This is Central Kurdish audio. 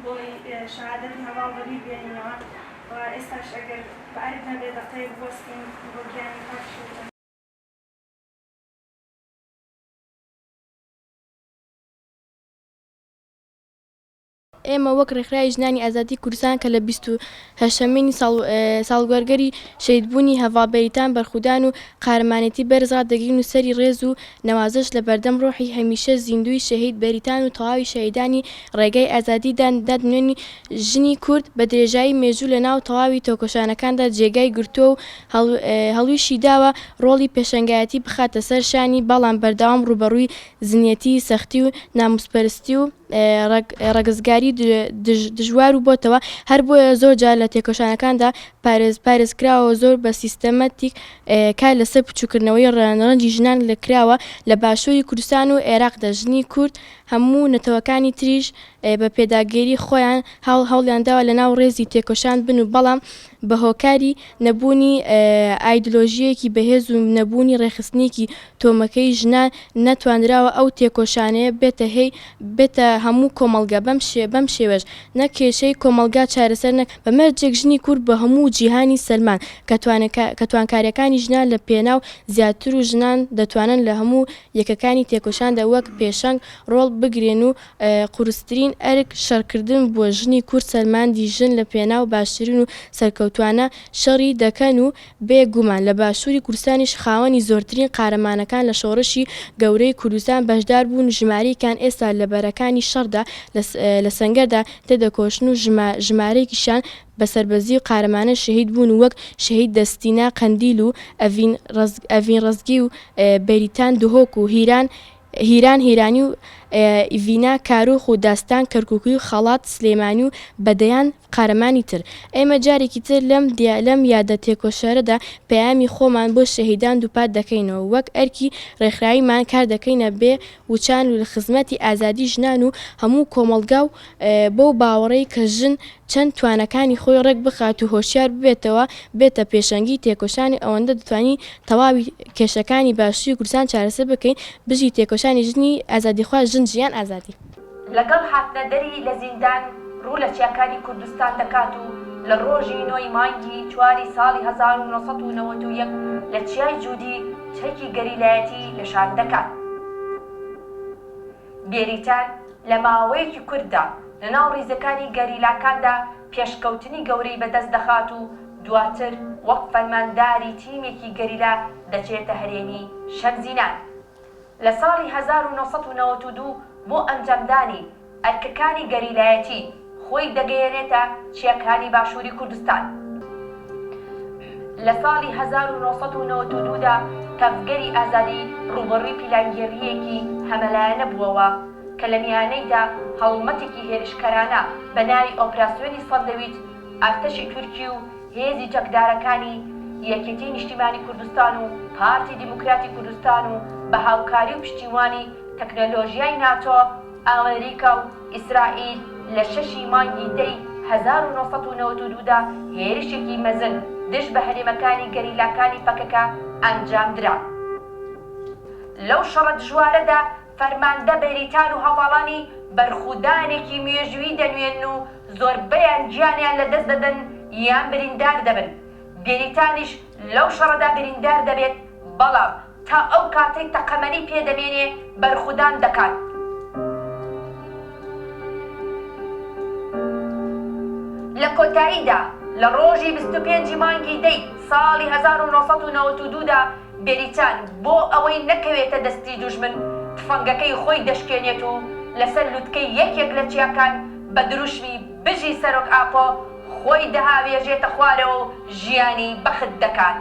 بۆی شەهادەتی هەواڵبەری بێنینەوە و ئێستاش ئەگەر بەعرب نەبێ دەقەی بوەستین بۆ گیانی پاشوتن. ئێمە وەک ڕێکخراوی ژنانی ئازادی کوردستان کە لە 28مینی ساڵگوێرگەری شەهیدبوونی هەڤاڵبەریتان بەرخودان و قارەمانێتی بەرزڕات دەگرین و سەری ڕێز و نەوازش لە بەردەم ڕۆحی هەمیشە زیندووی شەهید بەریتان و تەواوی شەهیدانی ڕێگای ئازادیدان دادنێنی ژنی کورد بە درێژایی مێژوو لە ناو تەواوی تۆکۆشانەکاندا جێگای گرتووە و هەڵویشی داوە ڕۆڵی پێشەنگایەتی بخاتە سەر شانی، بەڵام بەردەوام ڕوبەڕووی زنیەتی، سەختی و ناموسپەرستی و ڕەگەزگاری دژوار و بۆتەوە. هەر بۆیە زۆر جار لە تێکۆشانەکاندا پارێزکراوە زۆر بە سیستەمەتیک کار لەسەر بچووکردنەوەی ڕەنجی ژنان لەکراوە لە باشووری کوردستان و عێراقدا. ژنی کورد هەموو نەتەوەکانی تریش بە پێداگیری خۆیان هەوڵیانداوە لە ناو ڕێزی تێکۆشان بن و بەڵام بە هۆکاری نەبوونی ئایدۆلۆژیەکی بەهێز و نەبوونی ڕێخستنێکی تۆمەکەی ژنان نەتوانراوە ئەو تێکۆشانەیە بێتە هەموو کۆمەڵگە بەم شێوەش نەک کێشەی کۆمەلگا چارەسەر نەک بەمەرجێک ژنی کورد بە هەموو جیهانی سەلمان کە توانکاریەکانی ژنان لە پێناو زیاتر و ژنان دەتوانن لە هەموو یەکەکانی تێکۆشاندا وەک پێشەنگ ڕۆڵ بگرێن و قورسترین ئەرک شەڕکردن بۆ ژنی کورد سەلماندی ژن لە پێناو باشترین و سەرکەوتوانە شەڕی دەکەن و بێگومان لە باشووری کوردستانیش خاوەنی زۆرترین قارەمانەکان لە شۆڕشی گەورەی کوردستان بەشدار بوون. ژمارەیەکان ئێستا لە بەرەکانی شەڕدا لە سەنگەردا تێدەکۆشن و ژمارەیەکیشان بە سەربەزی و قارەمانە شەهید بوون وەک شەهید دەستینا قەندیل و ئەڤین ڕەزگی و بەریتان دهۆک و هیران هیرانی و ئیڤینا کارۆخ و داستان کەرکووکی و خەڵات سلێمانی و بەدەیان قارەمانی تر. ئێمە جارێکی تر لەم یادە تێکۆشەرەدا پەیامی خۆمان بۆ شەهیدان دووپات دەکەینەوە وەک ئەرکی ڕێکخراویمان کار دەکەینە بێ وچان و لە خزمەتی ئازادی ژنان و هەموو کۆمەڵگا و بەو باوەڕەی کە ژن چەند توانەکانی خۆی ڕێک بخات و هۆشیار ببێتەوە بێتە پێشەنگی تێکۆشانی ئەوەندە دەتوانین تەواوی کێشەکانی باشووری کوردستان چارەسەر بکەین بژی تێکۆشانی ژنی ئازادیخواز ژن ژیان ئازادی. لەگەڵ هاتنەدەری لە زیندان ڕوو لە چیاکانی کوردستان دەکات و لە ڕۆژی 9 مانگی 4 ساڵی 1991 لە چیای جوودی چەکی گەریلایەتی لەشان دەکات. بێریتان لە ماوەیەکی کووردا لە ناو ڕیزەکانی گەریلاکاندا پێشکەوتنی گەورەی بەدەست دەخات و دواتر وەک فەرمانداری تیمێکی گەریلا دەچێتە هەرێمی شەمزینان. لە ساڵی 1992 بۆ ئەنجامدانی ئەرکەکانی گەریلایەتی خۆی دەگەیەنێتە چیاکانی باشووری کوردستان. لە ساڵی 1992دا تەفگەری ئازادی ڕوبەڕووی پیلانگێڕیەکی هەمەلایەنە بووەوە کە لە میانەیدا هەڵمەتێکی هێرشکەرانە بە ناوی ئۆپراسیۆنی سەندەویت ئەرتەشی تورکی و هێزی جەکدارەکانی یەکێتی نیشتیمانی کوردستان و پارتی دیموکراتی کوردستان و بە هاوکاری و پشتیوانی تەکنۆلۆژیای ناتۆ، ئەمریکا و ئیسرائیل لە 6 مانگی دەی 1992دا هێرشێکی مەزن دژ بە هەرێمەکانی گەریلاکانی پەکەکە ئەنجامدرا. لەو شەڕە دژوارەدا فەرماندە بەریتان و هەواڵانی بەرخودانێکی مێژووی دەنوێن و زۆربەیان گیانیان لە دەست دەدەن یان بریندار دەبن. بێریتانیش لەو شەڕەدا بریندار دەبێت، بەڵام تا ئەو کاتێک تەقەمەنی پێدەمێنێ بەرخودان دەکات. لە کۆتاییدا لە ڕۆژی 25 مانگی دەی ساڵی 1992دا بێریتان بۆ ئەوەی نەکەوێتە دەستی دوژمن تفەنگەکەی خۆی دەشکێنێت و لەسەر لووتکەی یەکێک لە چیاکان بە دروشمی بژی سەرۆک ئاپۆ خۆی دەهاوێژێتە خوارەوە و ژیانی بەخت دەکات.